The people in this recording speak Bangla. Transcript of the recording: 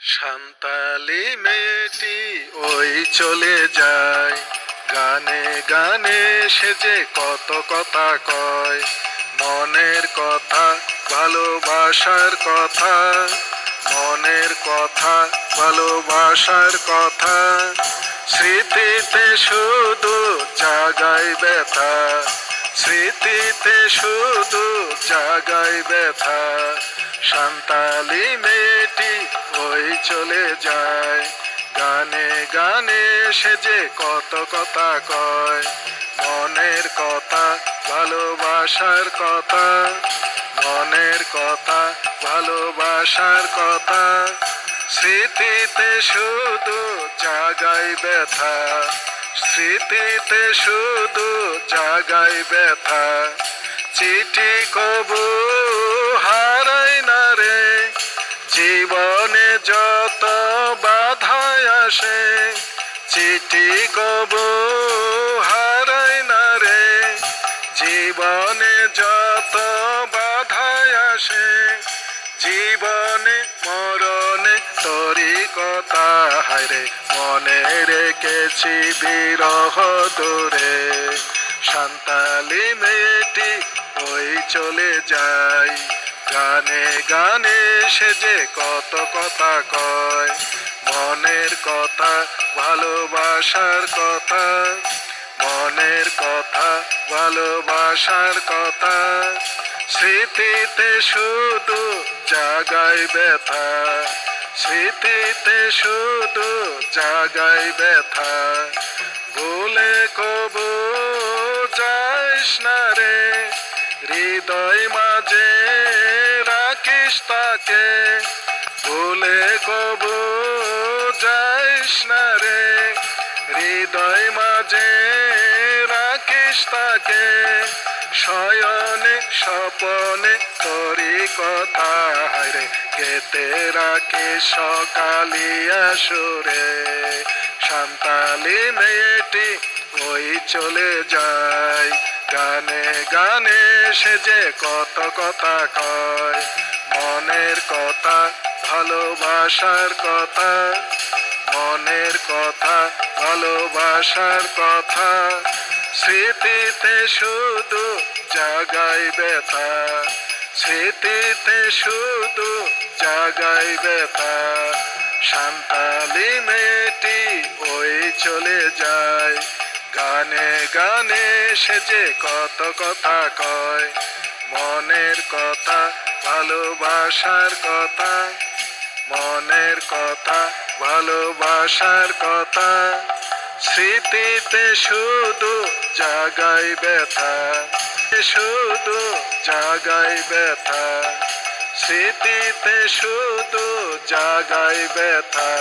সান্তালি মেয়েটি ওই চলে যায়, গানে গানে সে যে কত কথা কয়। মনের কথা, ভালোবাসার কথা, মনের কথা, ভালোবাসার কথা। স্মৃতিতে শুধু জাগায় ব্যথা, স্মৃতিতে শুধু জাগায় ব্যথা। সান্তালি মেয়েটি ওই চলে যায়, গানে গানে সে যে কত কথা কয়। মনের কথা, ভালোবাসার কথা, মনের কথা, ভালোবাসার কথা। স্মৃতিতে শুধু জাগায় ব্যথা, স্মৃতিতে শুধু জাগায় ব্যথা। চিঠি কবু হারাই না রে, জীবনে যত বাধায় আসে। চিঠি কবু হারাই না রে, জীবনে যত বাধায় আসে। জীবনে মরণে তোরি কথা হায়রে, মনে রেখেছি বিরহ দূরে। সান্তালি মেয়েটি ওই চলে যায়, গানে গানে সে যে কত কথা কয়। মনের কথা, ভালোবাসার কথা, মনের কথা, ভালোবাসার কথা। স্মৃতিতে শুধু জাগায় ব্যথা, স্মৃতিতে শুধু জাগায় ব্যথা। ভুলে কবু যাইস না রে, হৃদয় মাঝে রাখিস তাকে। ভুলে কবু যাইস না রে, হৃদয় মাঝে রাখিস তাকে। শয়নে স্বপনে তোরি কথা হায়রে, কেতে রাখি সকালিয়া সুরে। সান্তালি মেয়েটি ওই চলে যায়, গানে গানে সে যে কত কথা কয়। মনের কথা, ভালোবাসার কথা, মনের কথা, ভালোবাসার কথা। স্মৃতিতে শুধু জাগায় ব্যথা, স্মৃতিতে শুধু জাগায় ব্যথা। সান্তালি মেয়েটি ওই চলে যায়, গানে গানে সে যে কত কথা কয়। মনের কথা, ভালোবাসার কথা, মনের কথা, ভালোবাসার কথা। স্মৃতিতে শুধু জাগায় ব্যথা, শুধু জাগায় ব্যথা। স্মৃতিতে শুধু জাগায় ব্যথা।